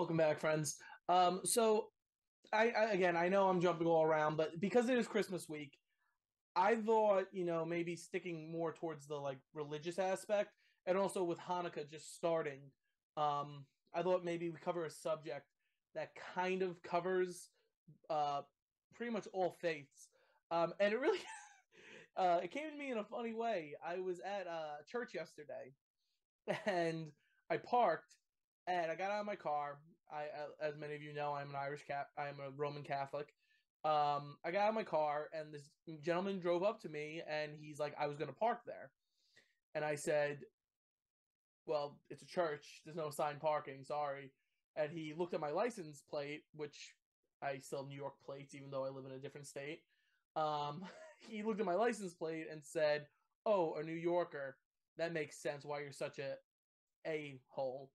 Welcome back, friends. So again, I know I'm jumping all around, but because it is Christmas week, I thought, maybe sticking more towards the like religious aspect, and also with Hanukkah just starting, I thought maybe we cover a subject that kind of covers uh pretty much all faiths. And it really it came to me in a funny way. I was at church yesterday, and I parked, and I got out of my car. As many of you know, I'm an I am a Roman Catholic. I got out of my car, and this gentleman drove up to me, and he's like, "I was going to park there," and I said, "Well, it's a church. There's no assigned parking. Sorry." And he looked at my license plate, which I still have New York plates, even though I live in a different state. Um, he looked at my license plate and said, "Oh, a New Yorker. That makes sense. Why you're such a hole."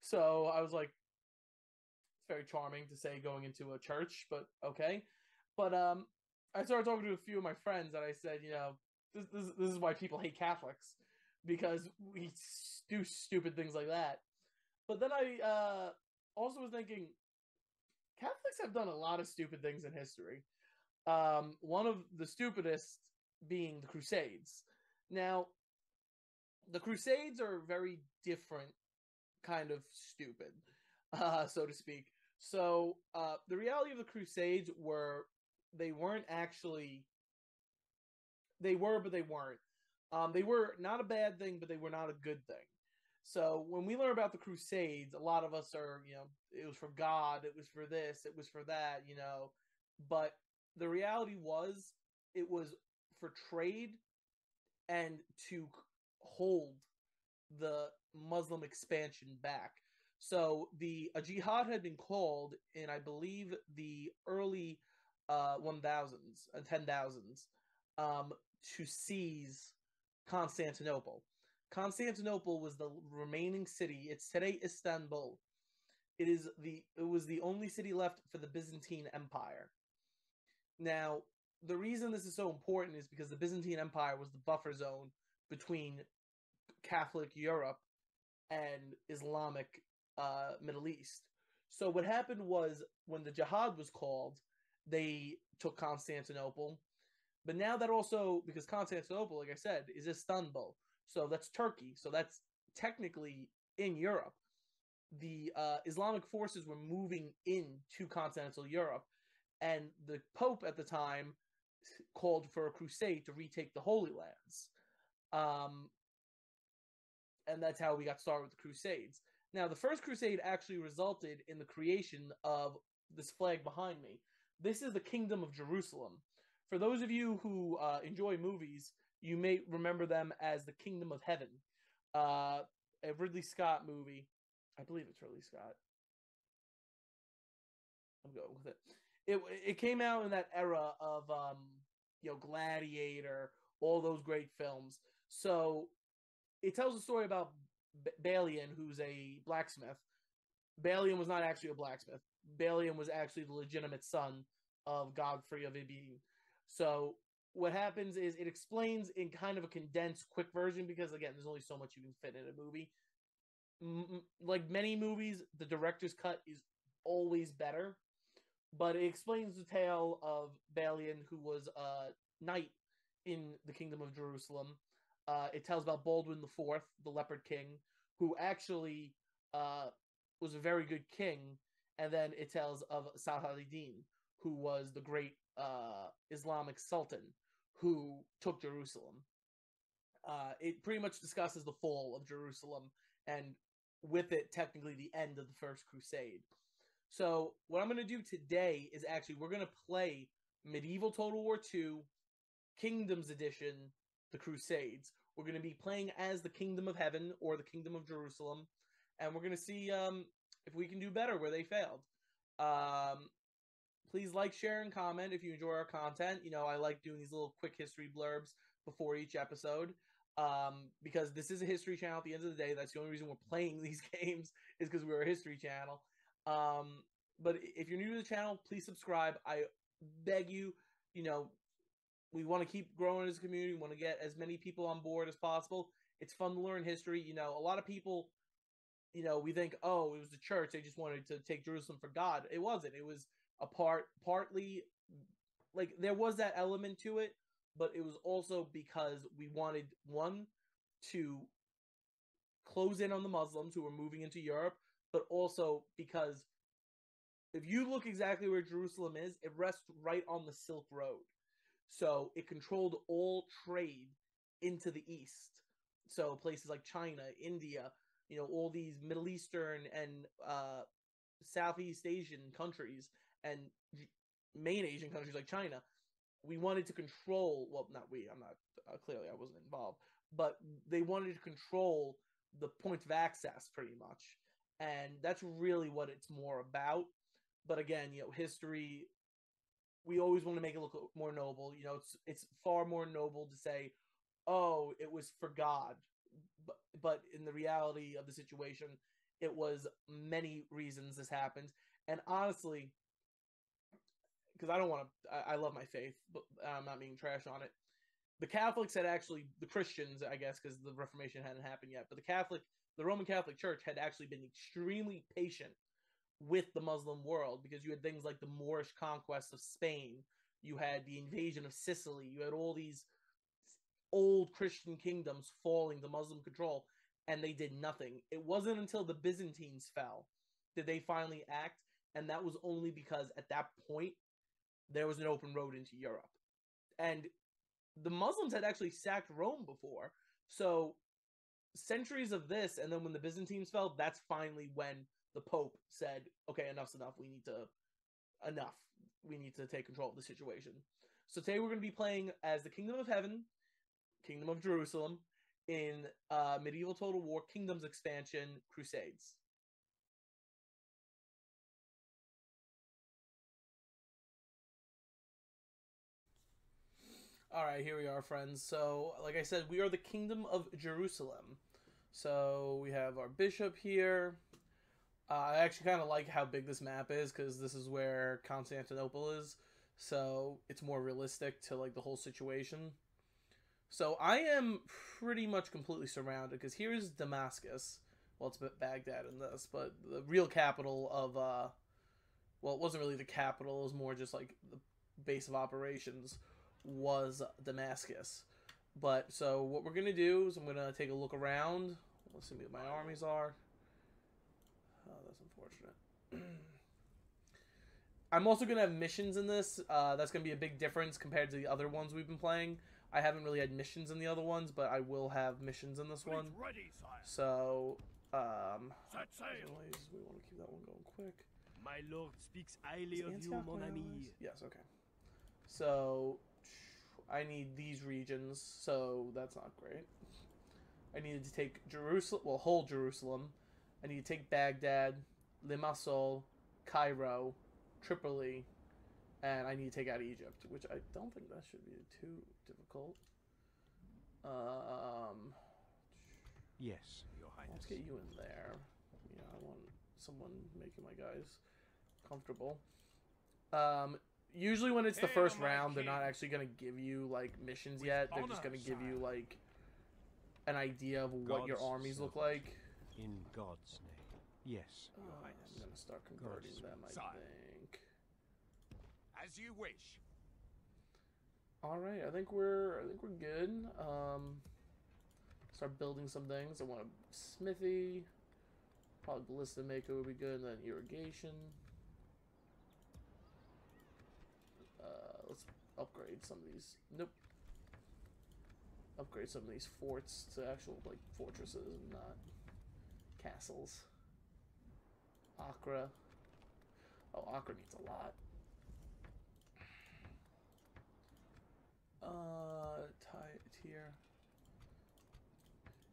So I was like, it's very charming to say going into a church, but okay. But I started talking to a few of my friends, and I said, this is why people hate Catholics, because we do stupid things like that. But then I also was thinking, Catholics have done a lot of stupid things in history. One of the stupidest being the Crusades. Now, the Crusades are very different kind of stupid, so to speak. So the reality of the Crusades were they weren't actually they were, but they weren't. They were not a bad thing, but they were not a good thing. So when we learn about the Crusades, a lot of us are, it was for God, it was for this, it was for that. But the reality was, it was for trade and to hold the Muslim expansion back. So the a jihad had been called in, I believe, the early 1000s, 10,000s, to seize Constantinople. Constantinople was the remaining city. It's today Istanbul. It was the only city left for the Byzantine Empire. Now, the reason this is so important is because the Byzantine Empire was the buffer zone between Catholic Europe and Islamic Middle East. So what happened was when the jihad was called, they took Constantinople. But now that also, because Constantinople, like I said, is Istanbul, so that's Turkey, so that's technically in Europe. The Islamic forces were moving into continental Europe, and the Pope at the time called for a crusade to retake the Holy Lands. Um, and that's how we got started with the Crusades. Now, the First Crusade actually resulted in the creation of this flag behind me. This is the Kingdom of Jerusalem. For those of you who enjoy movies, you may remember them as the Kingdom of Heaven, a Ridley Scott movie. I believe it's Ridley Scott. I'm going with it. It came out in that era of Gladiator, all those great films. So it tells a story about Balian, who's a blacksmith. Balian was not actually a blacksmith. Balian was actually the legitimate son of Godfrey of Ibine. So what happens is it explains in kind of a condensed, quick version because again, there's only so much you can fit in a movie. Like many movies, the director's cut is always better, but it explains the tale of Balian, who was a knight in the Kingdom of Jerusalem. It tells about Baldwin the Fourth, the Leopard King, who actually was a very good king. And then it tells of Saladin, who was the great Islamic Sultan who took Jerusalem. It pretty much discusses the fall of Jerusalem and with it, technically, the end of the First Crusade. So, what I'm going to do today is actually we're going to play Medieval Total War II Kingdoms Edition, the Crusades. We're going to be playing as the Kingdom of Heaven or the Kingdom of Jerusalem, and we're going to see if we can do better where they failed. Please like, share, and comment if you enjoy our content. I like doing these little quick history blurbs before each episode because this is a history channel at the end of the day. That's the only reason we're playing these games is because we're a history channel. But if you're new to the channel, please subscribe. I beg you, we want to keep growing as a community. We want to get as many people on board as possible. It's fun to learn history. A lot of people we think, oh, it was the church. They just wanted to take Jerusalem for God. It wasn't. It was partly like there was that element to it, but it was also because we wanted one to close in on the Muslims who were moving into Europe, but also because if you look exactly where Jerusalem is, it rests right on the Silk Road. So it controlled all trade into the east. So places like China, India, all these Middle Eastern and Southeast Asian countries and main Asian countries like China, we wanted to control, well, not we, I'm not, clearly I wasn't involved, but they wanted to control the points of access pretty much. And that's really what it's more about. But again, history, we always want to make it look more noble. It's far more noble to say, oh, it was for God. But in the reality of the situation, it was many reasons this happened. And honestly, because I love my faith, but I'm not being trash on it. The Catholics had actually, the Christians, I guess, because the Reformation hadn't happened yet, but the Roman Catholic Church had actually been extremely patient with the Muslim world, because you had things like the Moorish conquest of Spain, you had the invasion of Sicily, you had all these old Christian kingdoms falling to Muslim control, and they did nothing. It wasn't until the Byzantines fell did they finally act, and that was only because at that point there was an open road into Europe. And the Muslims had actually sacked Rome before, so centuries of this, and then when the Byzantines fell, that's finally when the Pope said, okay, enough's enough, we need to take control of the situation. So today we're going to be playing as the Kingdom of Heaven, Kingdom of Jerusalem, in Medieval Total War Kingdoms expansion, Crusades. Alright, here we are, friends. So, like I said, we are the Kingdom of Jerusalem. So, we have our bishop here. I actually kind of like how big this map is, because this is where Constantinople is. So, it's more realistic to, like, the whole situation. So, I am pretty much completely surrounded, because here's Damascus. Well, it's Baghdad in this, but the real capital of, well, it wasn't really the capital, it was more just, like, the base of operations was Damascus. But so what we're gonna do is I'm gonna take a look around. Let's see what my armies are. Oh, that's unfortunate. I'm also gonna have missions in this. That's gonna be a big difference compared to the other ones we've been playing. I haven't really had missions in the other ones, but I will have missions in this one. So anyways, we want to keep that one going quick. My lord speaks highly of you, mon ami. Yes, okay. So I need these regions, so that's not great. I needed to take Jerusalem, well, whole Jerusalem. I need to take Baghdad, Limassol, Cairo, Tripoli, and I need to take out Egypt, which I don't think that should be too difficult. Yes, Your Highness. Let's get you in there. Yeah, I want someone making my guys comfortable. Usually when it's the first round, they're not actually going to give you, like, missions yet. They're just going to give you, like, an idea of what your armies look like. In God's name. Yes, Your Highness. I'm going to start converting them, I think. As you wish. Alright, I think we're good. Start building some things. I want a smithy. Probably ballista maker would be good, and then irrigation. Let's upgrade some of these. Nope. Upgrade some of these forts to actual, like, fortresses and not castles. Accra. Oh, Accra needs a lot. Tier.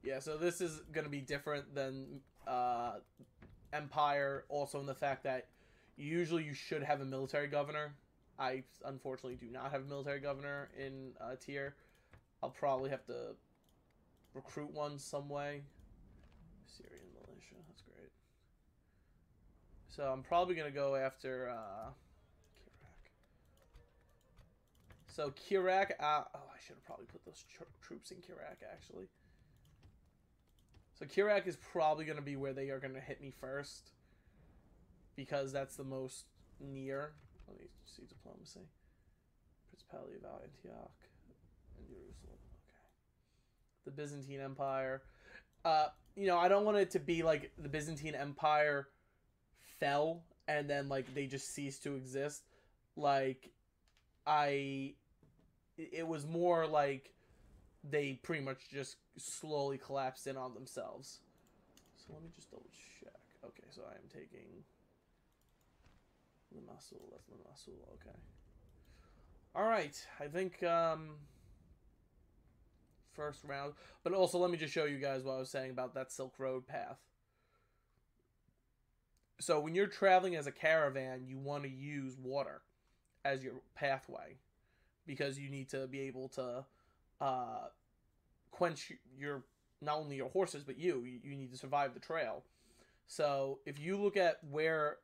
Yeah, so this is going to be different than Empire, also in the fact that usually you should have a military governor. I unfortunately do not have a military governor in tier. I'll probably have to recruit one some way. Syrian militia, that's great. So I'm probably going to go after Kirak. So Kirak, oh, I should have probably put those troops in Kirak, actually. So Kirak is probably going to be where they are going to hit me first, because that's the most near. Let me see diplomacy. Principality of Antioch and Jerusalem. Okay. The Byzantine Empire. You know, I don't want it to be like the Byzantine Empire fell and then like they just ceased to exist. Like it was more like they pretty much just slowly collapsed in on themselves. So let me just double check. Okay, so I am taking Limassol. That's Limassol. Okay. All right. I think first round, but also let me just show you guys what I was saying about that Silk Road path. So when you're traveling as a caravan, you want to use water as your pathway, because you need to be able to quench your, not only your horses, but you need to survive the trail. So if you look at where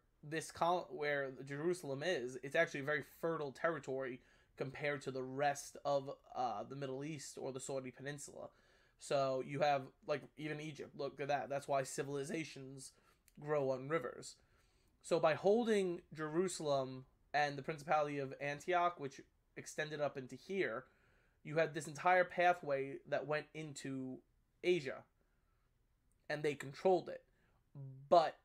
where Jerusalem is, it's actually a very fertile territory compared to the rest of the Middle East or the Saudi Peninsula. So you have, like, even Egypt. Look at that. That's why civilizations grow on rivers. So by holding Jerusalem and the Principality of Antioch, which extended up into here, you had this entire pathway that went into Asia, and they controlled it. But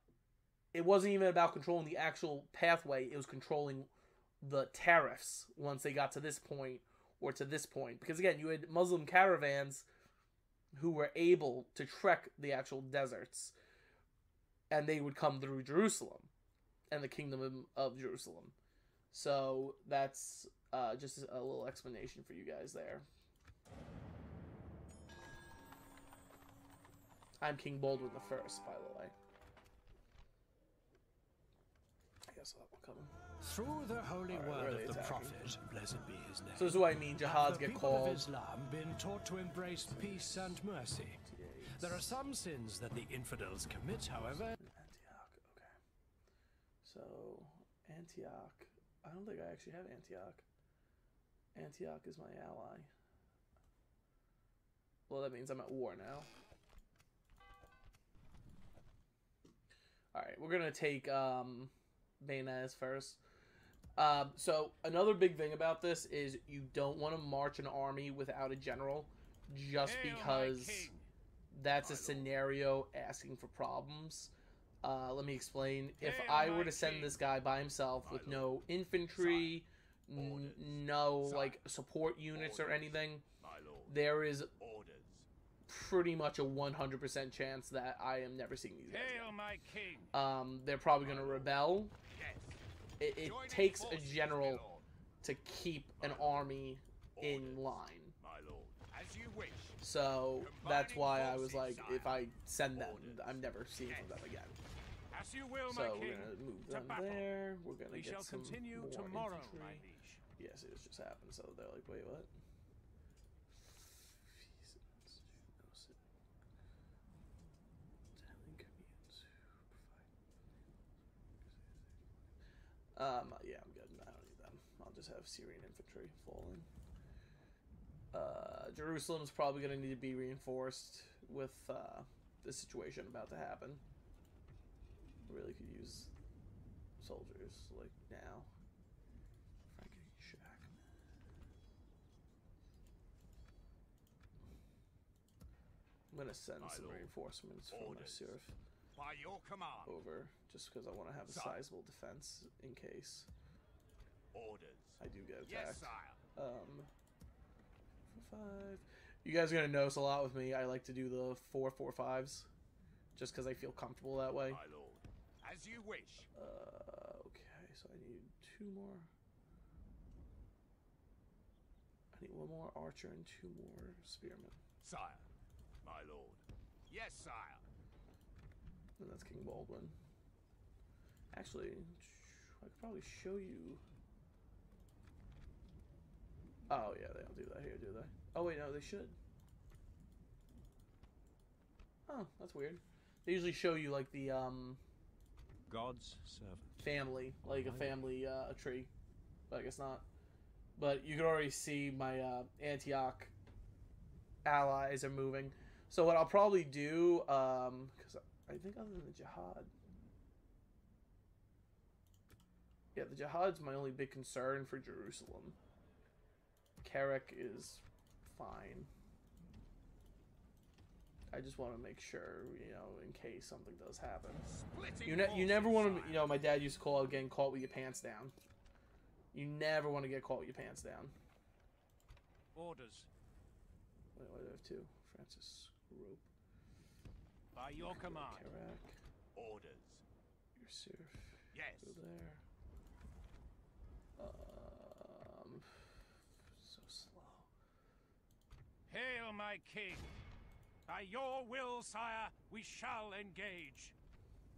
it wasn't even about controlling the actual pathway. It was controlling the tariffs once they got to this point or to this point. Because again, you had Muslim caravans who were able to trek the actual deserts, and they would come through Jerusalem and the Kingdom of Jerusalem. So that's just a little explanation for you guys there. I'm King Baldwin the First, by the way. I guess I'll come. Through the holy word of the attacking? Prophet, blessed be his name. So this is what I mean. Jihads get called. The people of Islam been taught to embrace peace and mercy. There are some sins that the infidels commit, however. Antioch. Okay. So Antioch. I don't think I actually have Antioch. Antioch is my ally. Well, that means I'm at war now. Alright, we're gonna take Baynaz first. So another big thing about this is you don't want to march an army without a general, just because that's a scenario asking for problems. Let me explain. If I were to send this guy by himself with no infantry, no like support units or anything, there is pretty much a 100% chance that I am never seeing these guys. They're probably going to rebel. It takes a general to keep an army in line. So that's why I was like, if I send them, I'm never seeing them again. So we're gonna move them there. We're gonna get some more infantry. Yes, it just happened. So they're like, wait, what? Yeah, I'm good. I don't need them. I'll just have Syrian infantry falling. Jerusalem's probably going to need to be reinforced with the situation about to happen. Really could use soldiers, like, now. Frankie Shack. I'm going to send some reinforcements from my Surf by your command over, just because I want to have a sizable defense in case I do get attacked. Yes, sire. 5. You guys are gonna notice a lot with me. I like to do the 4-4-5s, just because I feel comfortable that way. My lord, as you wish. Okay, so I need 2 more. I need 1 more archer and 2 more spearmen. Sire, my lord. Yes, sire. And that's King Baldwin. Actually, I could probably show you. Oh yeah, they don't do that here, do they? Oh wait, no, they should. Oh, that's weird. They usually show you like the God's servant. family, like a family tree, but I guess not. But you can already see my Antioch allies are moving. So what I'll probably do, because I think other than the jihad, yeah, the jihad's my only big concern for Jerusalem. Carrick is fine. I just want to make sure, you know, in case something does happen. You never want to, you know, my dad used to call it getting caught with your pants down. You never want to get caught with your pants down. Orders. Wait, why do I have two? Francis Rope. By your command. Carrack. Orders. Yusuf. Yes. Go there. So slow. Hail, my king. By your will, sire, we shall engage.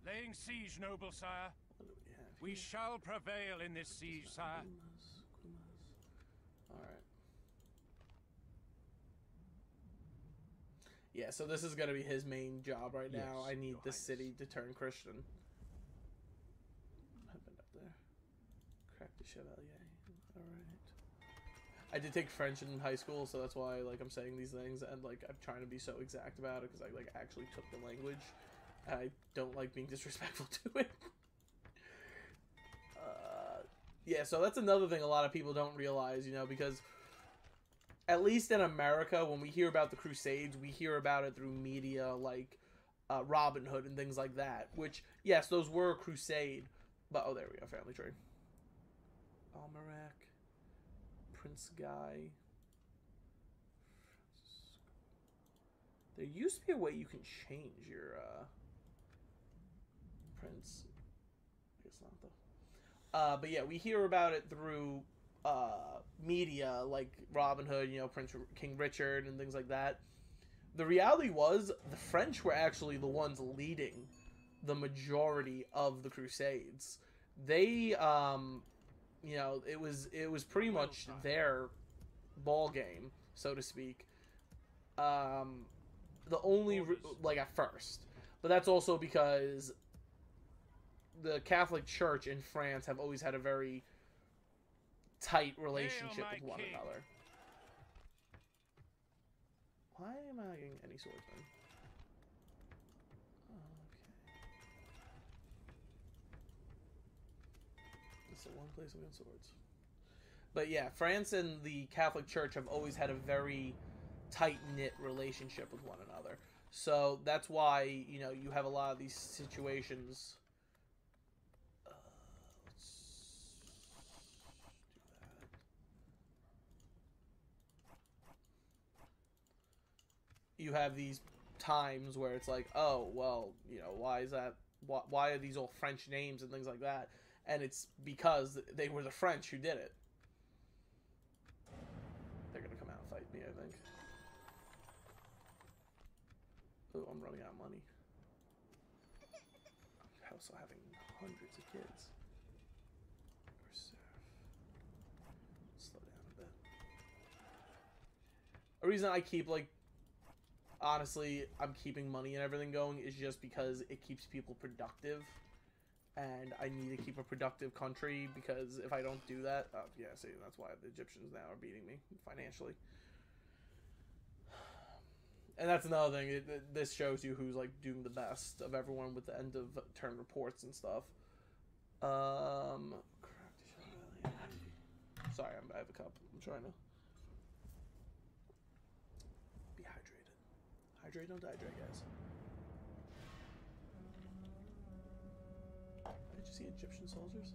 Laying siege, noble sire. What do we have here? We shall prevail in this siege, sire. Alright. Yeah, so this is going to be his main job right now. Yes, I need Your this Highness. city to turn Christian. I've been up there. Crack the Chevalier. Alright. I did take French in high school, so that's why like I'm saying these things, and like I'm trying to be so exact about it because I like actually took the language, and I don't like being disrespectful to it. Yeah, so that's another thing a lot of people don't realize, you know, because at least in America, when we hear about the Crusades, we hear about it through media like Robin Hood and things like that. Which, yes, those were a crusade, but oh, there we go, family tree. Almarac. Prince Guy. There used to be a way you can change your prince. I guess not though. But yeah, we hear about it through media like Robin Hood, you know, King Richard and things like that. The reality was the French were actually the ones leading the majority of the Crusades. They you know, it was pretty much their ball game, so to speak. The only like at first, but that's also because the Catholic Church in France have always had a very tight relationship with one another. Why am I getting any swordsmen? It's the one place I'm getting swords. But yeah, France and the Catholic Church have always had a very tight-knit relationship with one another. So that's why, you know, you have a lot of these situations. Let's do that. You have these times where it's like, oh, well, you know, why is that? Why are these all French names and things like that? And it's because they were the French who did it. They're gonna come out and fight me, I think. Oh, I'm running out of money. I'm also having hundreds of kids. Slow down a bit. A reason I keep, like, honestly, I'm keeping money and everything going is just because it keeps people productive. And I need to keep a productive country, because if I don't do that, yeah, see, that's why the Egyptians now are beating me financially. And that's another thing. This shows you who's like doing the best of everyone with the end of turn reports and stuff. Sorry, I have a cup. I'm trying to be hydrated. Hydrate, don't dehydrate, guys. Did you see Egyptian soldiers?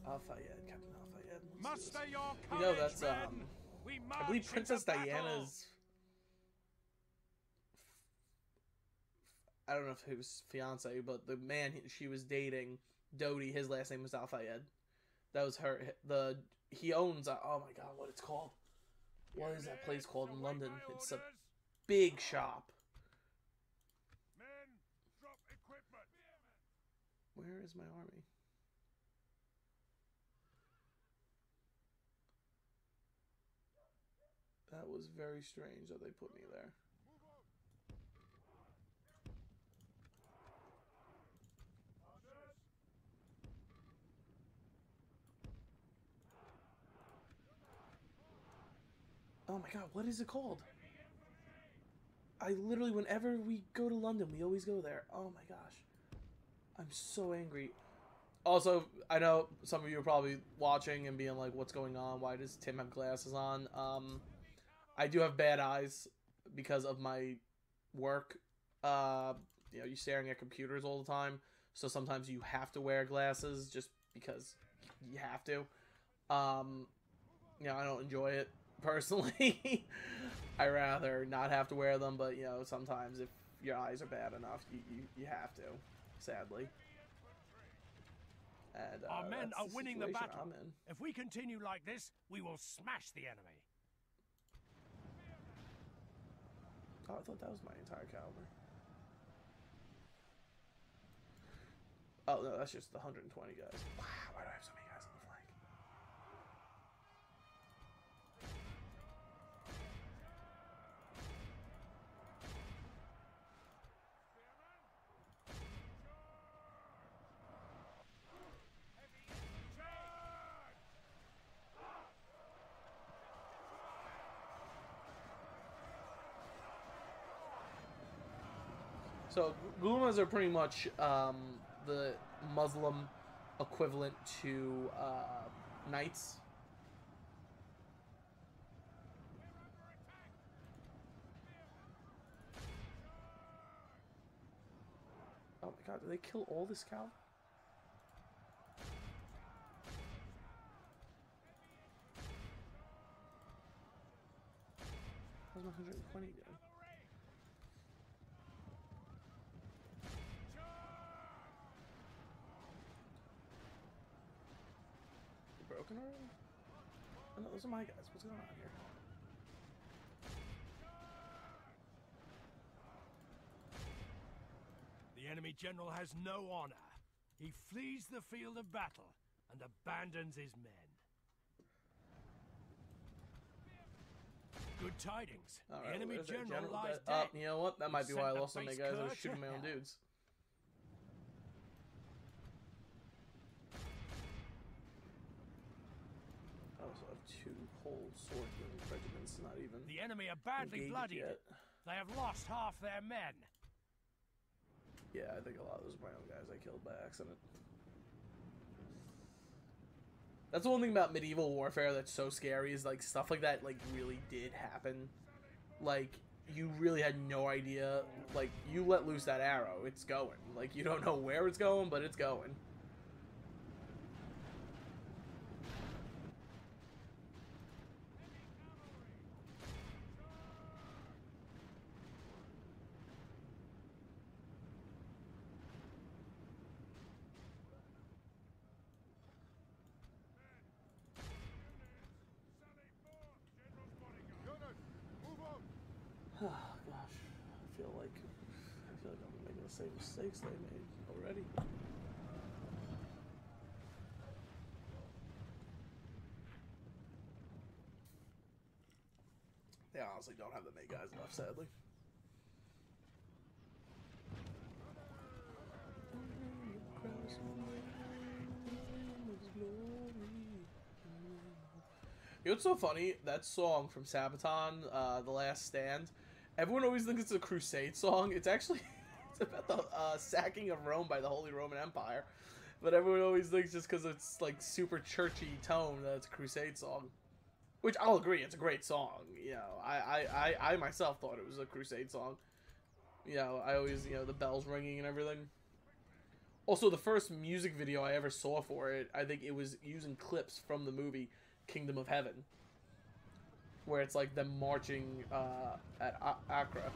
Al-Fayed, Captain Al-Fayed. Muster your courage, you know, that's men. We I believe march Princess into battle. Diana's. I don't know if it was fiance, but the man she was dating, Dodi, his last name was Al-Fayed. That was her. He owns. Oh my god, what it's called? What is that place called in London? It's a big shop. Men, drop equipment. Where is my army? That was very strange that they put me there. Oh my god, what is it called? I literally, whenever we go to London, we always go there. Oh my gosh. I'm so angry. Also, I know some of you are probably watching and being like, what's going on? Why does Tim have glasses on? I do have bad eyes because of my work. You know, you're staring at computers all the time. So sometimes you have to wear glasses just because you have to. You know, I don't enjoy it personally. I rather not have to wear them, but you know, sometimes if your eyes are bad enough, you have to, sadly. And Our men are winning the battle. I'm in. If we continue like this, we will smash the enemy. Oh, I thought that was my entire caliber. Oh no, that's just the 120 guys. Wow, why do I have so many guys on the flank? So, Gulamas are pretty much the Muslim equivalent to knights. Oh my god, did they kill all this cavalry? How's my 120 doing? Broken already? Oh, no, those are my guys. What's going on here? The enemy general has no honor. He flees the field of battle and abandons his men. Good tidings. All The right, enemy where's that general lies dead? dead. You know what? That might be We've why I sent lost the so many base guys. I was cur shooting to my own hell. dudes. I also have 2 whole swordsman regiments, not even The enemy are badly engaged bloodied. yet. They have lost half their men. Yeah, I think a lot of those are my own guys I killed by accident. That's the one thing about medieval warfare that's so scary is like stuff like that like really did happen. Like you really had no idea. Like you let loose that arrow, it's going. Like you don't know where it's going, but it's going. Oh gosh, I feel like I'm making the same mistakes they made already. They honestly don't have that many guys left, sadly. You know what's so funny? That song from Sabaton, The Last Stand, everyone always thinks it's a Crusade song. It's actually it's about the sacking of Rome by the Holy Roman Empire. But everyone always thinks just because it's like super churchy tone that it's a Crusade song. Which I'll agree, it's a great song. You know, I myself thought it was a Crusade song. You know, I always, you know, the bells ringing and everything. Also, the first music video I ever saw for it, I think it was using clips from the movie Kingdom of Heaven, where it's like them marching at Accra.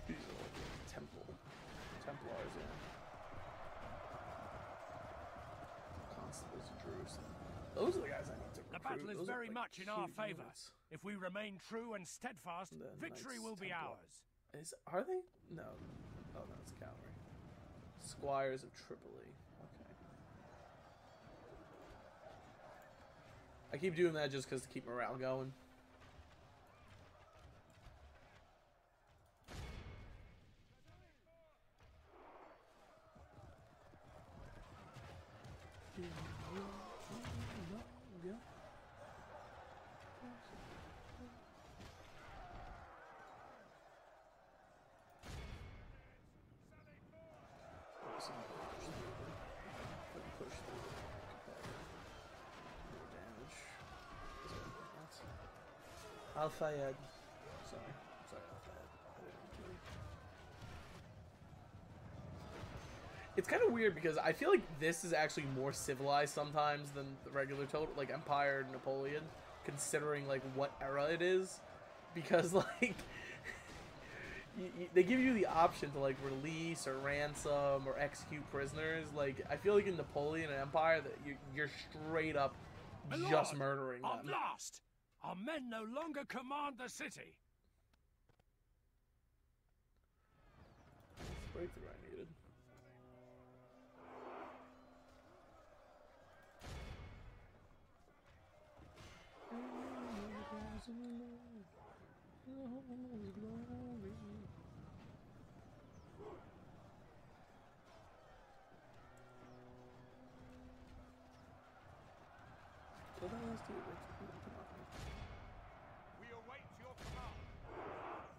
These are like Templars, yeah. Constables of Jerusalem. Those are the guys I need to recruit. The battle is Those are, very like, much in our huge favor. units. If we remain true and steadfast, And then victory Knights will be Templar. ours. Are they? No. Oh no, it's cavalry. Squires of Tripoli. Okay. I keep doing that just because to keep morale going. Al-Fayed. Sorry, Al-Fayed. It's kind of weird because I feel like this is actually more civilized sometimes than the regular total, like Empire and Napoleon, considering like what era it is, because like they give you the option to like release or ransom or execute prisoners. Like I feel like in Napoleon and Empire that you're straight up just murdering them. At last, our men no longer command the city. That's the breakthrough I needed. We await your command.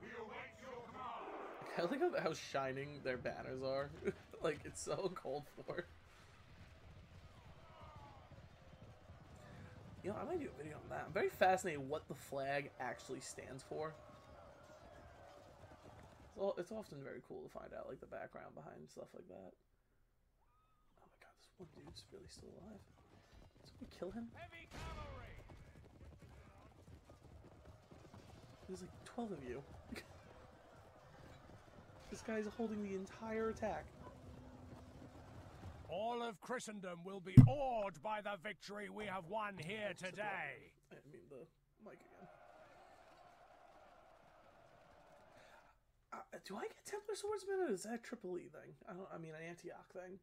We await your command. I like how shining their banners are. Like, it's so cold for. You know, I might do a video on that. I'm very fascinated what the flag actually stands for. It's often very cool to find out, like, the background behind stuff like that. Oh my god, this one dude's really still alive. Did we kill him? Heavy cavalry. There's like 12 of you. This guy's holding the entire attack. All of Christendom will be awed by the victory we have won here today. I mean the mic again. Do I get Templar Swordsman or is that a Triple E thing? I mean an Antioch thing.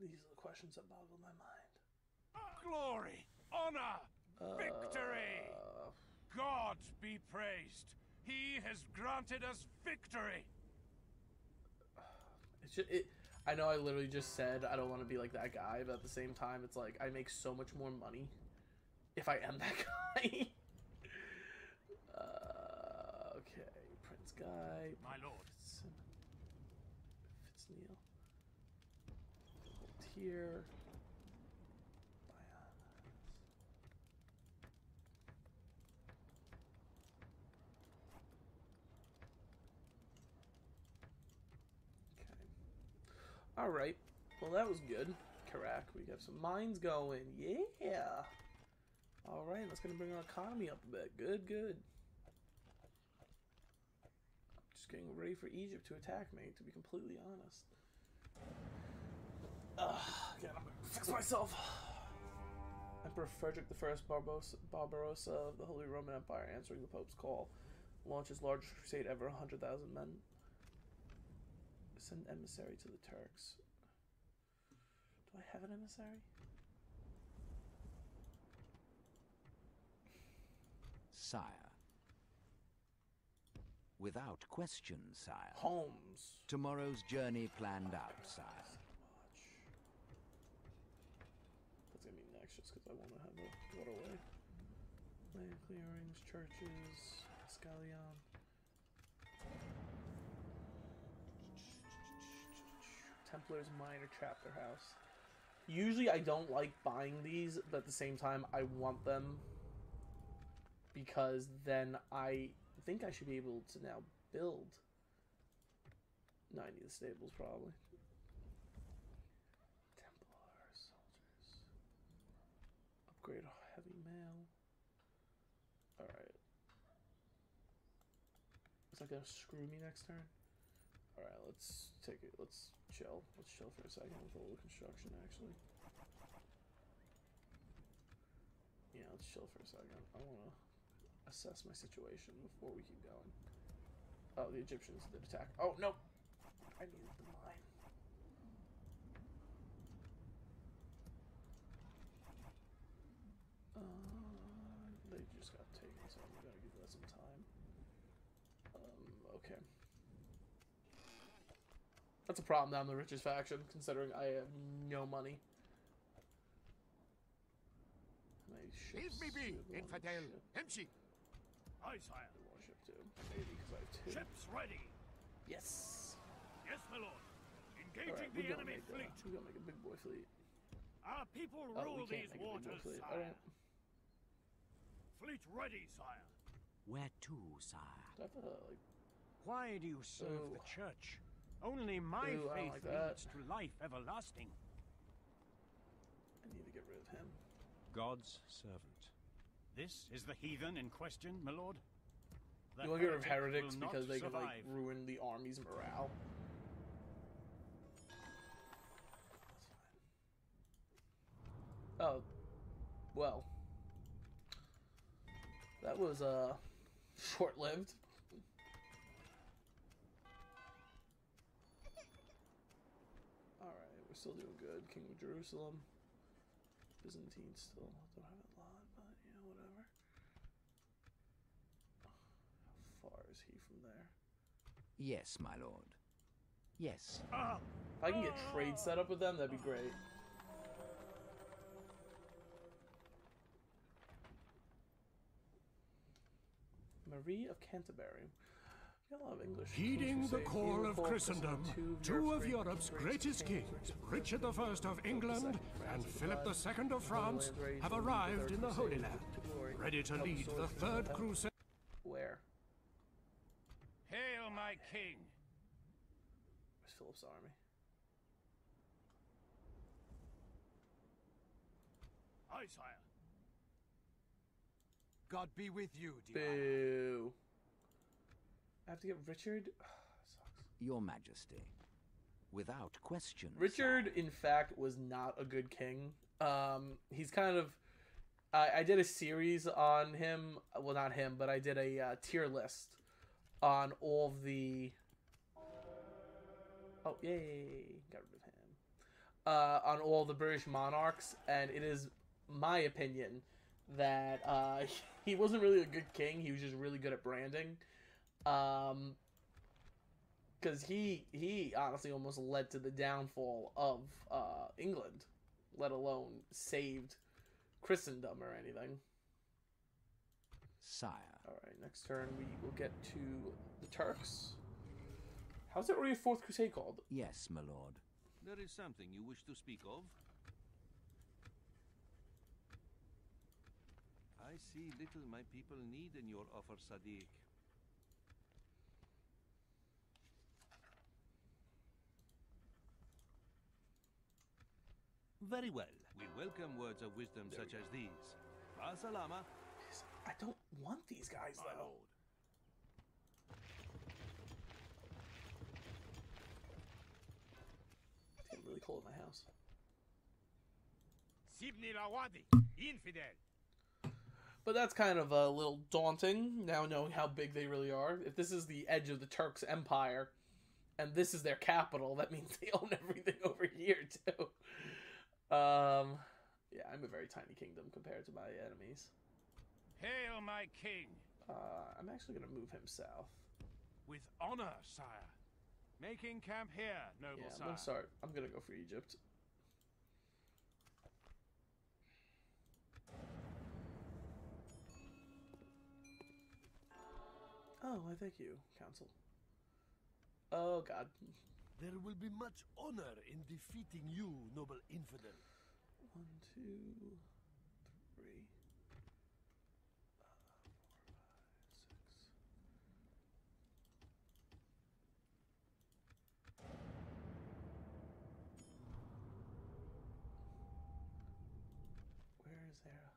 These are the questions that boggle my mind. Glory, honor, victory. God be praised. He has granted us victory. It's just, I know I literally just said I don't want to be like that guy, but at the same time, it's like I make so much more money if I am that guy. Okay, Prince Guy. My lord. Fitzneil. Here. Alright, well that was good. Karak, we got some mines going. Yeah! Alright, that's gonna bring our economy up a bit. Good, good. Just getting ready for Egypt to attack me, to be completely honest. Again, I'm gonna fix myself. Emperor Frederick I Barbarossa of the Holy Roman Empire answering the Pope's call. Launches largest crusade ever, 100,000 men. Send emissary to the Turks. Do I have an emissary? Sire. Without question, sire. Holmes. Tomorrow's journey planned out, sire. That's gonna be next, just because I want to have a waterway. Land clearings, churches, Scallion. Templar's Minor Chapter House. Usually I don't like buying these, but at the same time I want them because then I think I should be able to now build. No, I need the stables probably. Templar soldiers. Upgrade heavy mail. Alright. Is that gonna screw me next turn? Alright, let's take it. Let's chill. Let's chill for a second with all the construction, actually. Yeah, let's chill for a second. I want to assess my situation before we keep going. Oh, the Egyptians did attack. Oh, no! I needed the mine. They just got taken, so I'm gonna give that some time. Okay. That's a problem that I'm the richest faction, considering I have no money. Leave me be, infidel. Empty. Aye, sire. Warship too. Maybe because I have two. Ships ready. Yes. Yes, my lord. Engaging Alright, the enemy fleet. We're gonna make a big boy fleet. Our people Oh, rule we can't these make a big boy waters, fleet. sire. Alright. Fleet ready, sire. Where to, sire? Like, Why do you serve Ooh. the church? Only my Ooh, I don't faith like that. leads to life everlasting. I need to get rid of him. God's servant. This is the heathen in question, my lord? The You want to get rid of heretic heretics will not because they can like survive. ruin the army's morale. Oh, well, that was short-lived. All right, we're still doing good. King of Jerusalem, Byzantine still don't have a lot, but you know whatever. How far is he from there? Yes, my lord. Yes. If I can get trade set up with them, that'd be great. Marie of Canterbury. You got a lot of English. Heeding the call of Christendom, two of Europe's greatest kings, Richard I of England and Philip II of France, have arrived in the Holy Land, ready to lead the Third Crusade. Where? Hail, my king! Where's Philip's army? Aye, sire. God be with you, dear. Boo. I have to get Richard? Sucks. Your Majesty. Without question. Richard, sire. in fact, was not a good king. He's kind of... I did a series on him. Well, not him, but I did a tier list on all the... Oh, yay. Got rid of him. On all the British monarchs, and it is my opinion that he wasn't really a good king. He was just really good at branding. Because he honestly almost led to the downfall of England, let alone saved Christendom or anything. Sire. Alright, next turn we will get to the Turks. How's that already a Fourth Crusade called? Yes, my lord. There is something you wish to speak of? I see little my people need in your offer, Sadiq. Very well. We welcome words of wisdom such as these. Salama. I don't want these guys, though. It's getting really cold in my house. Sibni Lawadi, infidel. But that's kind of a little daunting, now knowing how big they really are. If this is the edge of the Turks' empire, and this is their capital, that means they own everything over here, too. Yeah, I'm a very tiny kingdom compared to my enemies. Hail, my king! I'm actually going to move him south. With honor, sire. Making camp here, noble Yeah, I'm sire. going to start. I'm going to go for Egypt. Oh, I thank you, council. Oh, God. There will be much honor in defeating you, noble infidel. 1, 2, 3, 4, 5, 6. Where is there?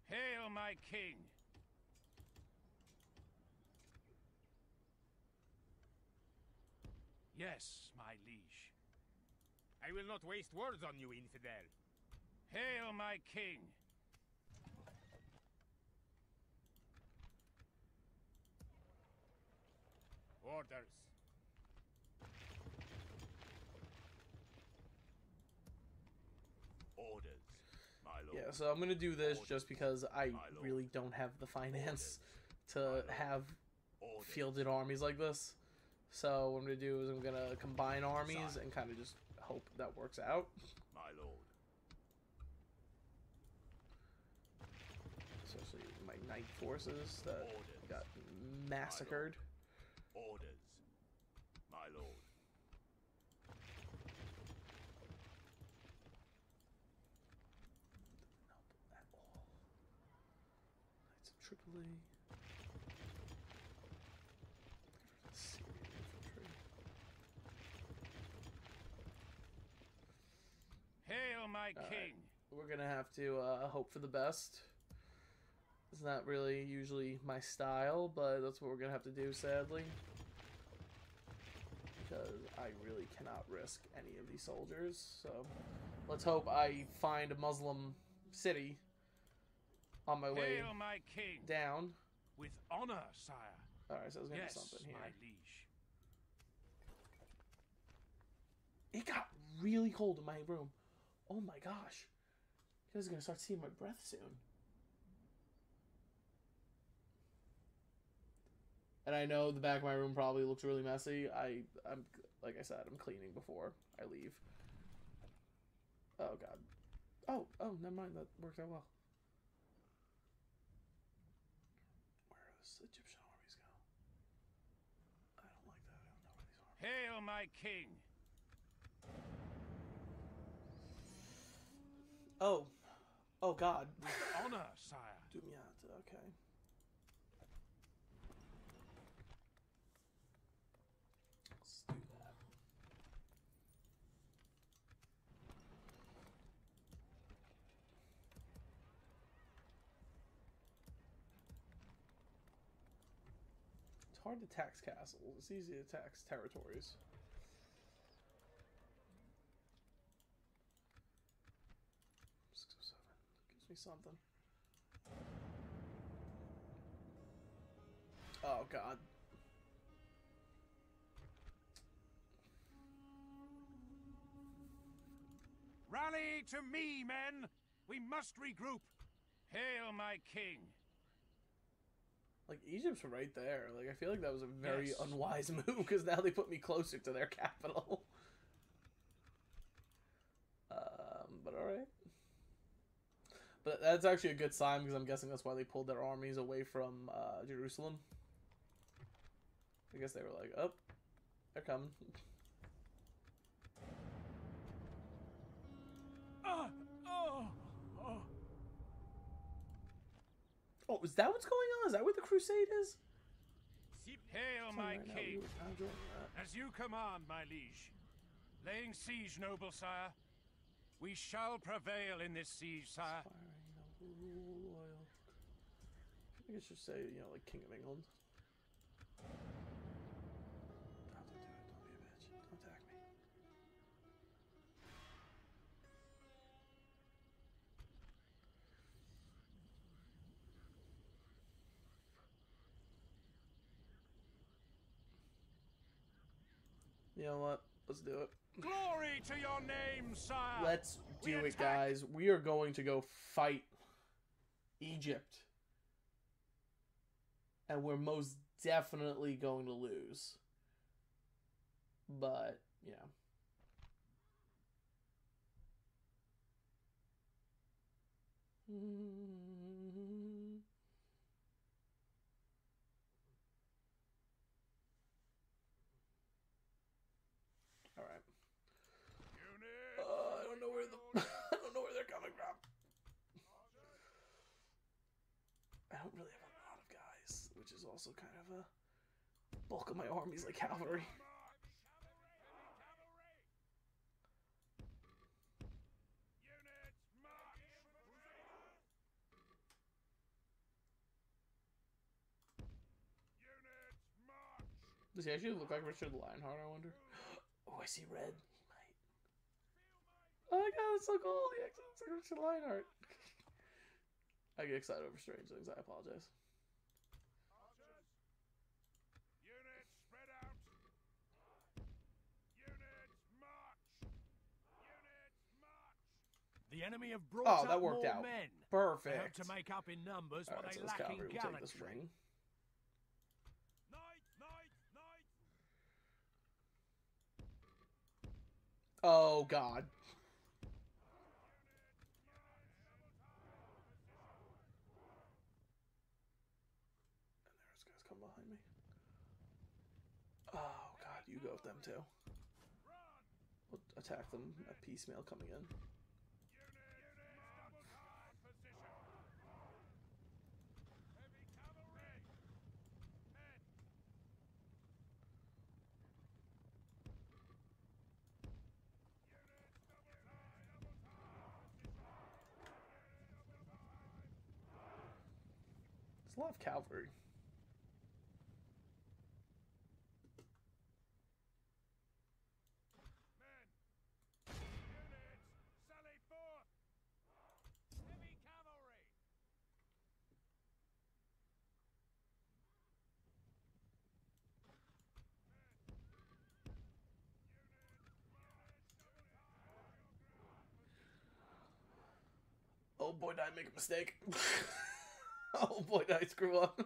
Hail, my king! Yes, my liege. I will not waste words on you, infidel. Hail, my king! Orders. Orders, my lord. Yeah, so I'm going to do this just because I really don't have the finance to have fielded armies like this. So what I'm going to do is I'm going to combine armies and kind of just hope that works out. My lord. Especially my knight forces that got massacred. Orders, my lord. Tripoli. Syrian infantry. Hail, my All king! right. We're gonna have to hope for the best. It's not really usually my style, but that's what we're gonna have to do, sadly. Because I really cannot risk any of these soldiers. So let's hope I find a Muslim city on my way Hail, my king! down. With honor, sire. Alright, so there's gonna Yes, be something here. my liege. It got really cold in my room. Oh my gosh. You guys are gonna start seeing my breath soon. And I know the back of my room probably looks really messy. I'm like I said, I'm cleaning before I leave. Oh god. Oh, never mind. That worked out well. Where does Egyptian armies go? I don't like that. I don't know where these armies. Hail, my king! Oh god. With honor, sire. Dumiat, okay. Let's do that. It's hard to tax castles. It's easy to tax territories. Me something. Oh god. Rally to me, men! We must regroup. Hail, my king! Like, Egypt's right there. Like, I feel like that was a very Yes. unwise move, because now they put me closer to their capital. But alright. But that's actually a good sign, because I'm guessing that's why they pulled their armies away from Jerusalem. I guess they were like, oh, they're coming. Oh, is that what's going on? Is that where the Crusade is? Hail, my Right now, king! we were enjoying that. As you command, my liege. Laying siege, noble sire. We shall prevail in this siege, sire. Inspiring, loyal. I think I should say, you know, like King of England. Don't do it. Don't be a bitch. Don't attack me. You know what? Let's do it. Glory to your name, sire! Let's do We it, attack. guys. We are going to go fight Egypt. And we're most definitely going to lose. But, you know. Alright. I don't know where the I don't know where they're coming from. I don't really have a lot of guys, which is also kind of a bulk of my army's like cavalry. Does he actually look like Richard Lionheart, I wonder? Oh, I see red. He might. Oh my god, that's so cool! He actually looks like Richard Lionheart. I get excited over strange things, I apologize. Units spread out. Units march. Units march. The enemy have brought That up worked more out. men. Perfect. They hope to make up in numbers what Alright, they so this lack in cavalry will take this gallantry. ring. Knight, knight, knight. Oh god. And there's guys come behind me. Oh god, you go with them too. We'll attack them at piecemeal coming in. a lot of cavalry. Oh boy, did I make a mistake. Oh boy, did I screw up.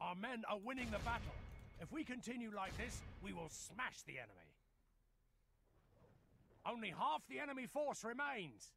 Our men are winning the battle. If we continue like this, we will smash the enemy. Only half the enemy force remains.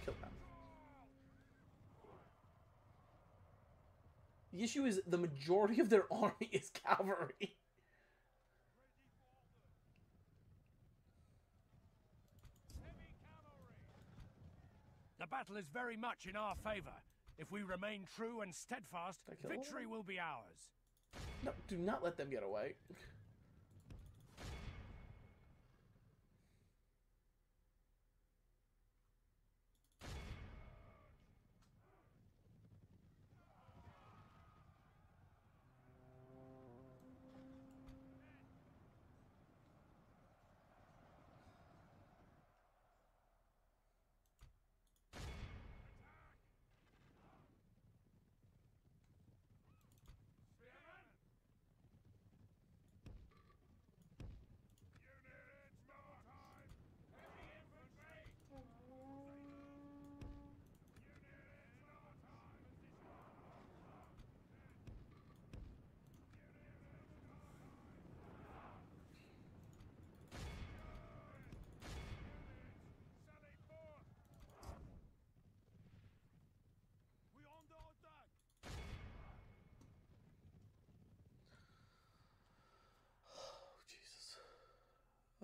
Kill them. The issue is the majority of their army is cavalry. The battle is very much in our favor. If we remain true and steadfast, victory will be ours. No, do not let them get away.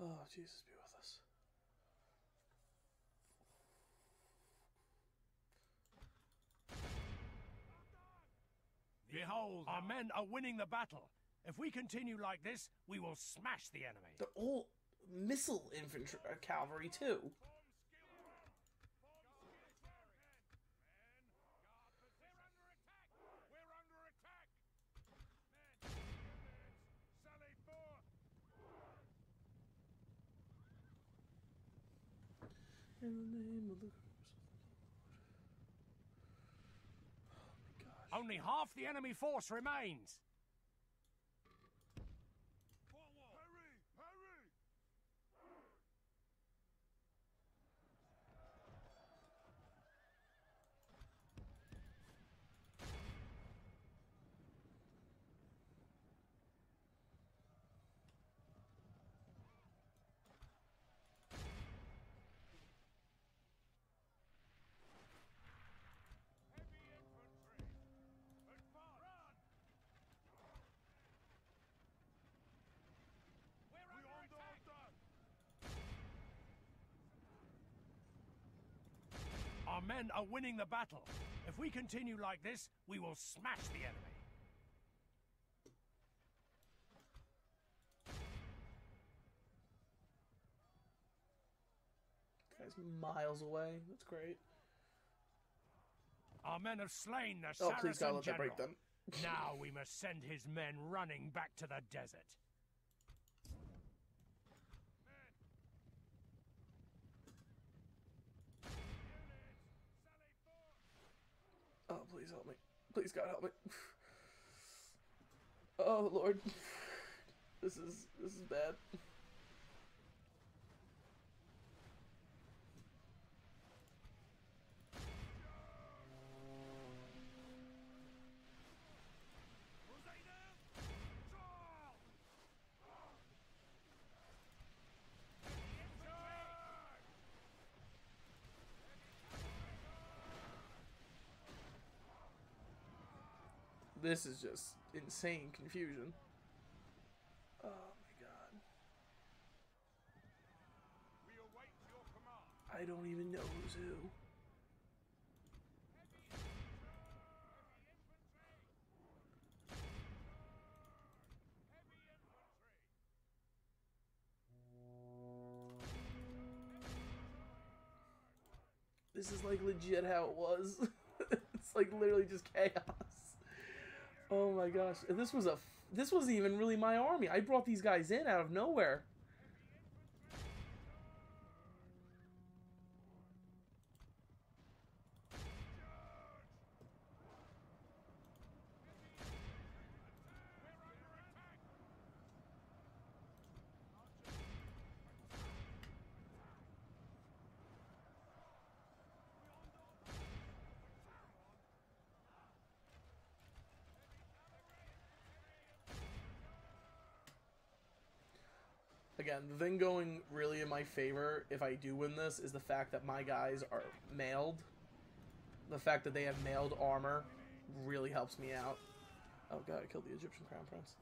Oh, Jesus be with us. Behold, our men are winning the battle. If we continue like this, we will smash the enemy. They're all missile infantry, cavalry too. In the name of the oh my gosh. Only half the enemy force remains. Our men are winning the battle. If we continue like this, we will smash the enemy. This guy's miles away. That's great. Our men have slain the Oh, please God, Saracen let that general. break them. Now we must send his men running back to the desert. Oh, please help me. Please, God, help me. Oh, Lord. This is bad. This is just insane confusion. Oh my God. We await your command. I don't even know who's who. This is like legit how it was. It's like literally just chaos. Oh my gosh. And this wasn't even really my army. I brought these guys in out of nowhere. Again, the thing going really in my favor, if I do win this, is the fact that my guys are mailed. The fact that they have mailed armor really helps me out. Oh god, I killed the Egyptian crown prince.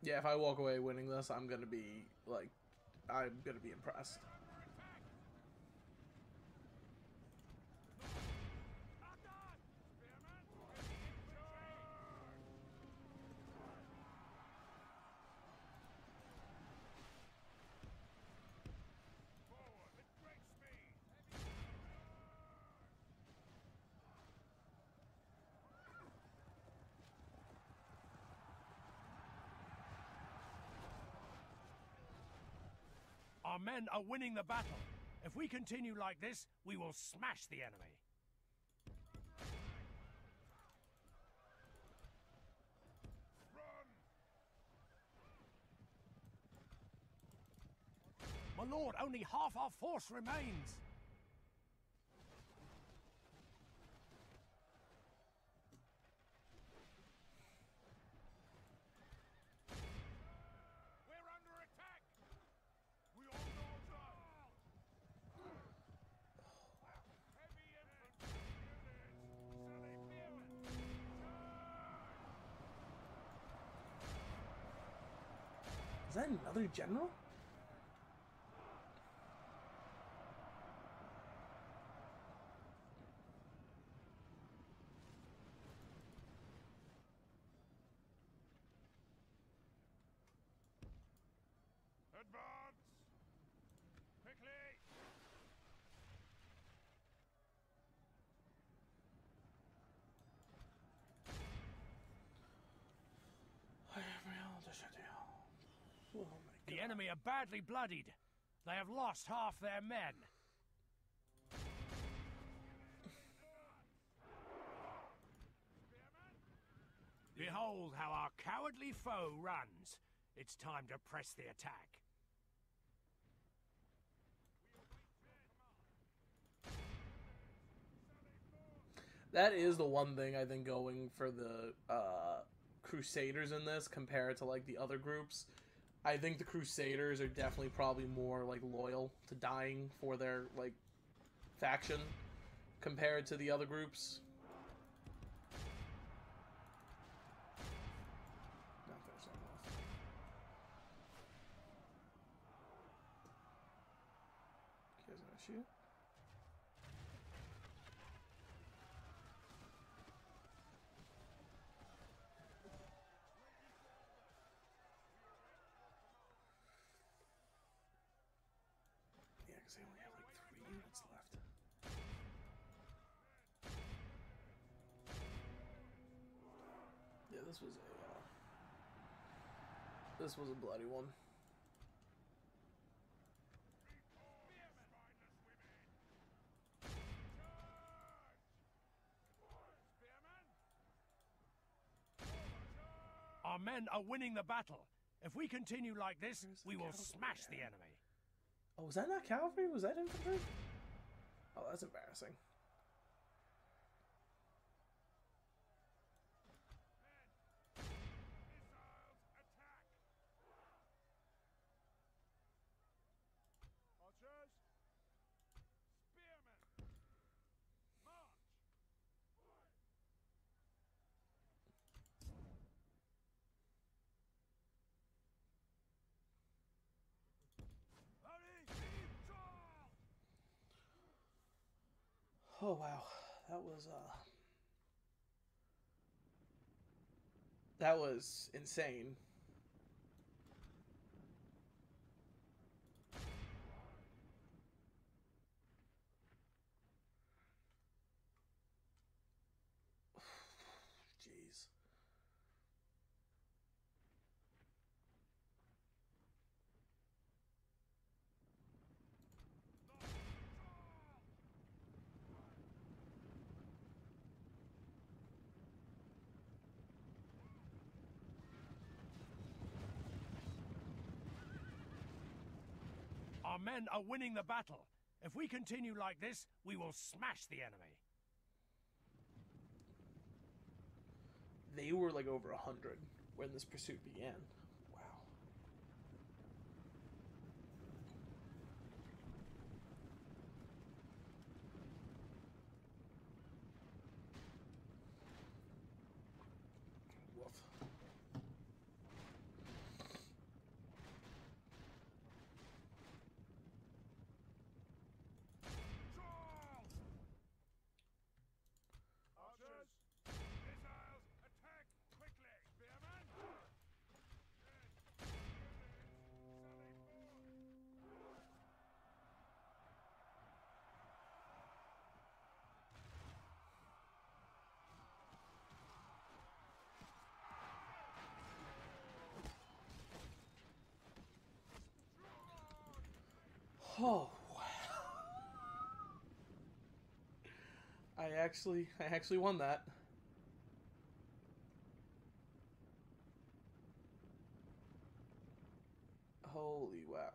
Yeah, if I walk away winning this, I'm gonna be, like, I'm gonna be impressed. Our men are winning the battle. If we continue like this, we will smash the enemy. My lord, only half our force remains. Is that another general? Advance! Quickly! Oh my God. The enemy are badly bloodied. They have lost half their men. Behold how our cowardly foe runs. It's time to press the attack. That is the one thing I think going for the Crusaders in this compared to like the other groups. I think the Crusaders are definitely probably more like loyal to dying for their like faction compared to the other groups. Not finish that off. You guys gonna shoot? Yeah, because they only have like 3 units left. Yeah, this was a bloody one. Our men are winning the battle. If we continue like this, we will smash the enemy. Oh, was that not cavalry? Was that infantry? Oh, that's embarrassing. Oh wow, that was insane. Jeez. Our men are winning the battle. If we continue like this, we will smash the enemy. They were like over 100 when this pursuit began. Wow. Woof. Oh wow. I actually won that. Holy wow.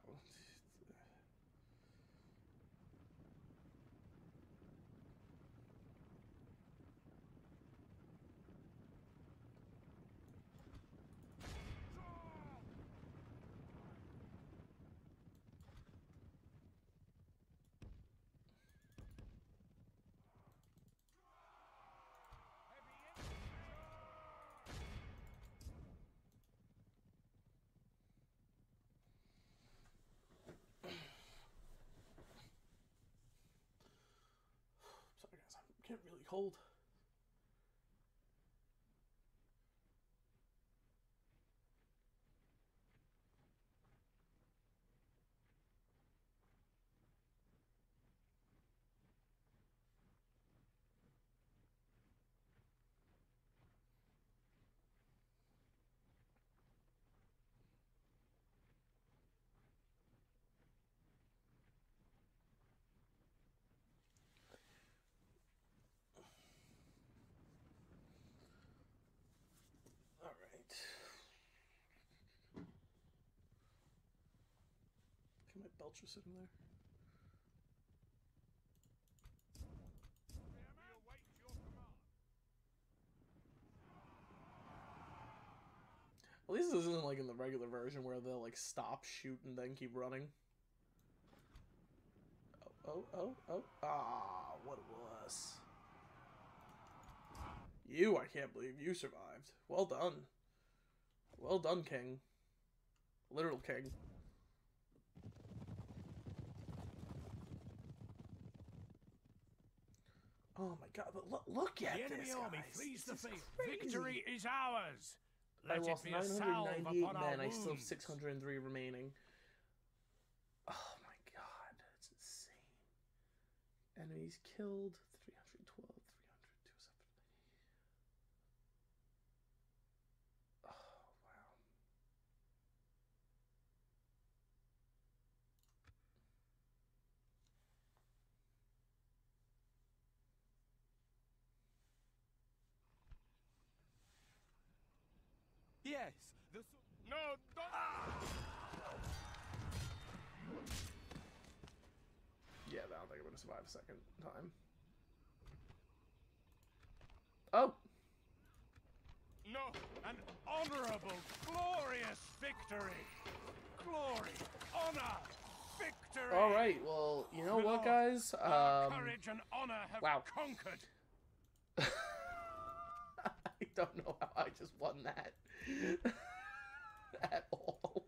Sorry guys, I'm getting really cold. My belcher sitting there. At least this isn't like in the regular version where they'll like stop, shoot, and then keep running. Oh. Ah, what a wuss. You, I can't believe you survived. Well done. Well done, king. Literal king. Oh my god, but look at The enemy this, army guys. flees the This is field. crazy. Victory is ours. I Let it lost be a salve 998 upon our men. I still have wounds. 603 remaining. Oh my god, that's insane. Enemies killed 312, 300, 270. Oh wow. Yes, no, don't. Yeah, I don't think I'm gonna survive a second time. Oh! No, an honorable, glorious victory. Glory, honor, victory. Alright, well, you know what, guys? Our courage and honor have wow. conquered. I don't know how I just won that. At all.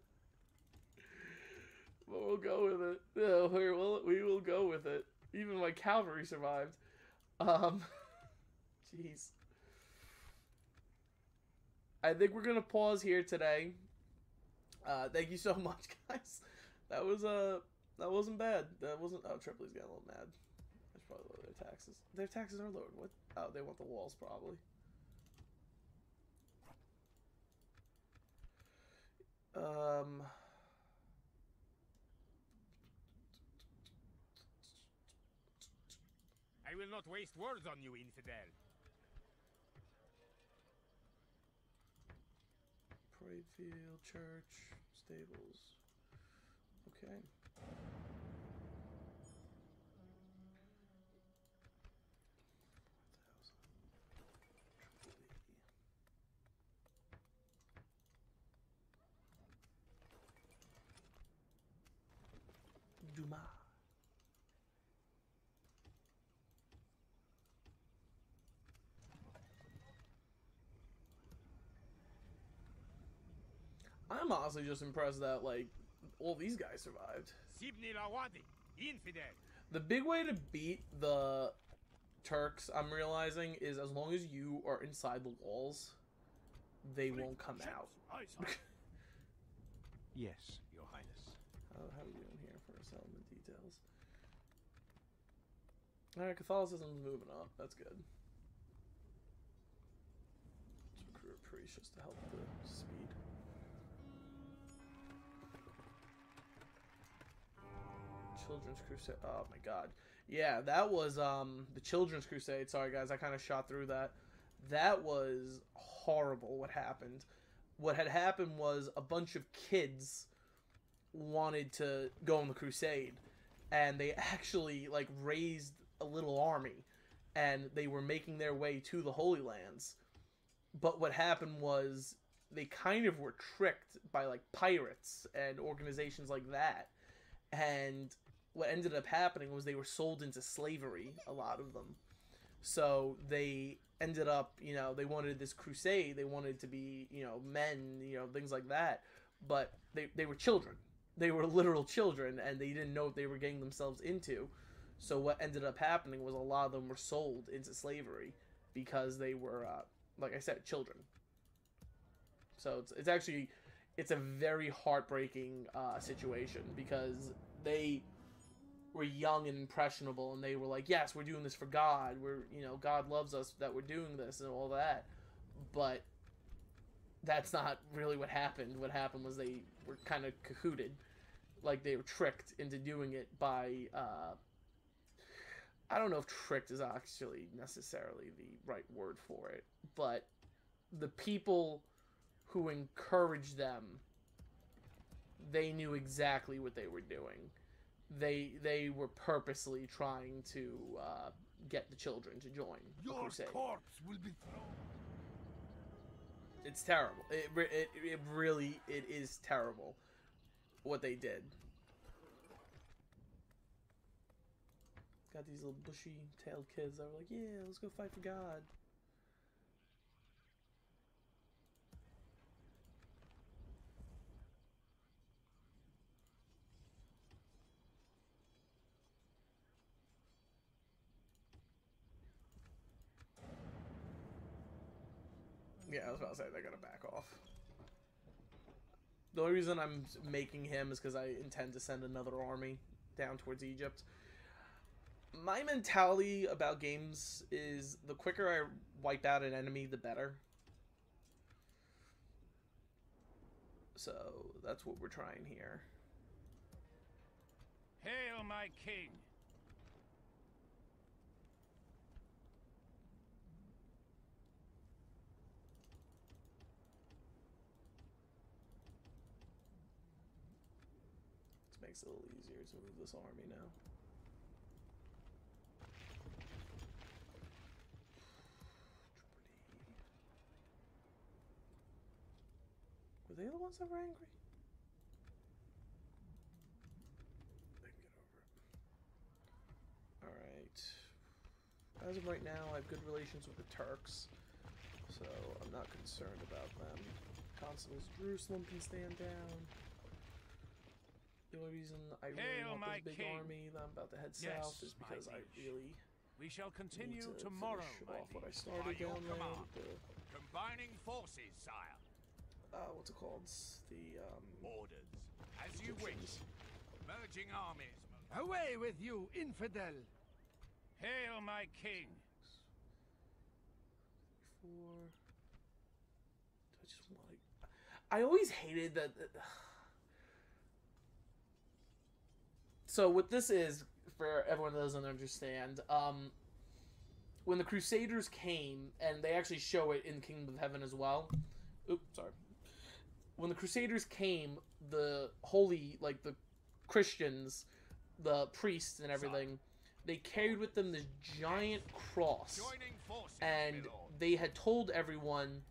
But we'll go with it. No, we will go with it. Even my cavalry survived. Jeez. I think we're gonna pause here today. Thank you so much, guys. That wasn't bad. That wasn't. Oh, Tripoli's getting a little mad. I should probably lower their taxes. Their taxes are lowered. What? Oh, they want the walls probably. I will not waste words on you, infidel. Parade field, church, stables. Okay. Duma. I'm honestly just impressed that, like, all these guys survived. Sibni Lawadi, infidel. The big way to beat the Turks, I'm realizing, is as long as you are inside the walls, they won't come out. Yes, Your Highness. How are we doing here for settlement details? Alright, Catholicism's moving up. That's good. Let's recruit a priest just to help the speed. Children's Crusade. Oh my god. Yeah, that was the Children's Crusade. Sorry guys, I kind of shot through that. That was horrible what happened. What had happened was a bunch of kids wanted to go on the crusade, and they actually like raised a little army, and they were making their way to the Holy Lands. But what happened was they kind of were tricked by like pirates and organizations like that, and what ended up happening was they were sold into slavery, a lot of them. So they ended up, you know, they wanted this crusade, they wanted to be, you know, men, you know, things like that, but they were children. They were literal children, and they didn't know what they were getting themselves into. So what ended up happening was a lot of them were sold into slavery because they were, like I said, children. So it's actually, it's a very heartbreaking situation, because they were young and impressionable, and they were like, yes, we're doing this for God. We're, you know, God loves us that we're doing this and all that. But that's not really what happened. What happened was they were kind of cahooted. Like, they were tricked into doing it by, I don't know if tricked is actually necessarily the right word for it, but the people who encouraged them, they knew exactly what they were doing. They were purposely trying to get the children to join the crusade. Your corpse will be thrown. It's terrible. It really is terrible what they did. Got these little bushy-tailed kids that were like, yeah, let's go fight for God. Yeah, I was about to say, they're gonna back off. The only reason I'm making him is because I intend to send another army down towards Egypt. My mentality about games is the quicker I wipe out an enemy, the better. So, that's what we're trying here. Hail, my king! This makes it a little easier to move this army now. Were they the ones that were angry? They can get over it. Alright. As of right now, I have good relations with the Turks, so I'm not concerned about them. Constantinople, Jerusalem can stand down. The only reason I really want this big army that I'm about to head south is because I really we shall continue need to tomorrow, finish off what I started down there with the Combining forces, sire. what's it called? The Orders. As you wish. Merging armies. Away with you, infidel! Hail, my king! Before I just want to. I always hated that. So what this is, for everyone that doesn't understand, when the Crusaders came, and they actually show it in Kingdom of Heaven as well. Oops, sorry. When the Crusaders came, the holy, like the Christians, the priests and everything, they carried with them this giant cross, and they had told everyone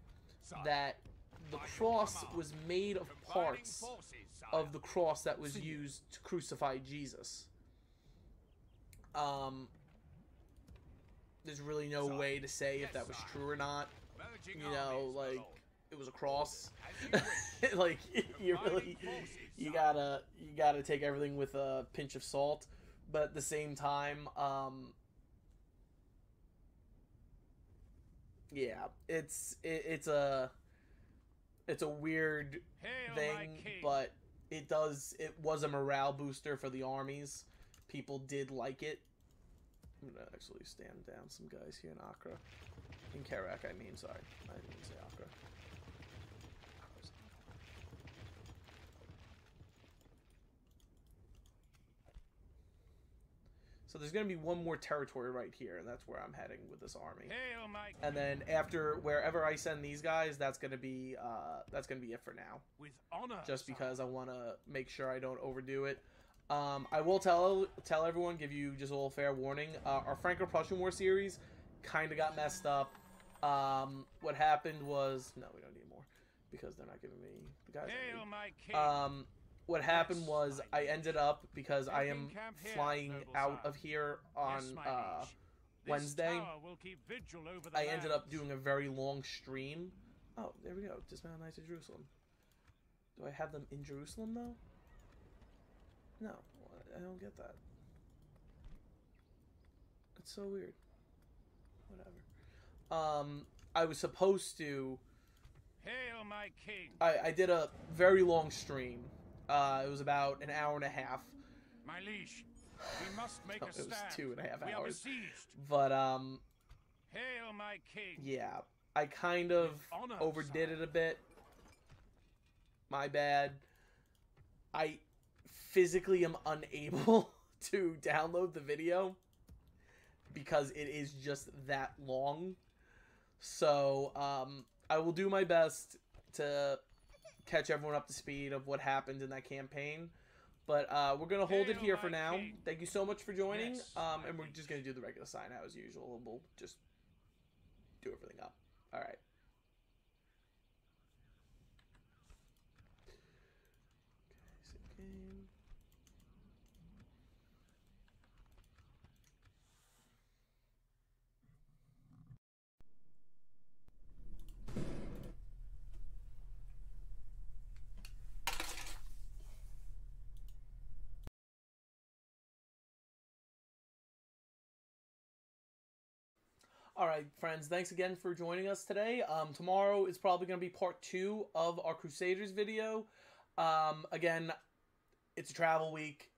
that the cross was made of parts of the cross that was used to crucify Jesus. There's really no way to say if that was true or not. You know, like, it was a cross. Like, you really, you gotta take everything with a pinch of salt. But at the same time, yeah, it's a weird thing, but it was a morale booster for the armies. People did like it. I'm gonna actually stand down some guys here in Accra. In Kerak, I mean, sorry. I didn't mean to say Accra. So there's going to be one more territory right here, and that's where I'm heading with this army. And then after wherever I send these guys, that's going to be it for now. With honor, just because I want to make sure I don't overdo it. I will tell everyone, give you just a little fair warning. Our Franco-Prussian War series kind of got messed up. What happened was, no, we don't need more because they're not giving me the guys I need. What happened was I ended up, because I am flying out of here on Wednesday, I ended up doing a very long stream. Oh, there we go. Dismount Knights of Jerusalem. Do I have them in Jerusalem, though? No, I don't get that. It's so weird. Whatever. I was supposed to... Hail, my king! I did a very long stream. It was about an hour and a half. My liege, we must make a stand. It was 2.5 hours. But hail, my king! Yeah, I kind of overdid it a bit. My bad. I physically am unable to download the video because it is just that long. So I will do my best to catch everyone up to speed of what happened in that campaign, but we're gonna hold it here for now. Thank you so much for joining, and we're just gonna do the regular sign out as usual, and we'll just do everything up. All right. Okay, save game. All right, friends, thanks again for joining us today. Tomorrow is probably going to be part 2 of our Crusaders video. Again, it's a travel week.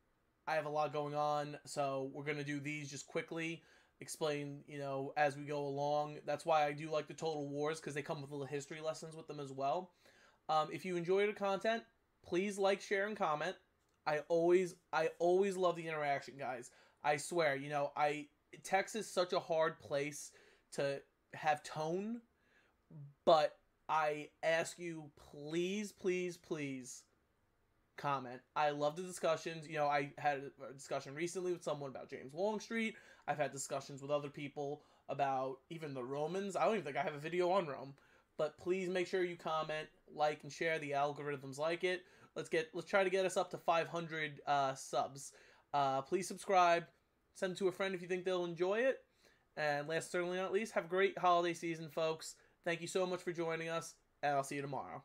I have a lot going on, so we're going to do these just quickly, explain, you know, as we go along. That's why I do like the Total Wars, because they come with little history lessons with them as well. If you enjoy the content, please like, share, and comment. I always love the interaction, guys. I swear, you know, text is such a hard place to have tone, but I ask you, please, please, please comment. I love the discussions. You know, I had a discussion recently with someone about James Longstreet. I've had discussions with other people about even the Romans. I don't even think I have a video on Rome, but please make sure you comment, like, and share. The algorithms like it. Let's try to get us up to 500 subs. Please subscribe. Send it to a friend if you think they'll enjoy it. And last, certainly not least, have a great holiday season, folks. Thank you so much for joining us, and I'll see you tomorrow.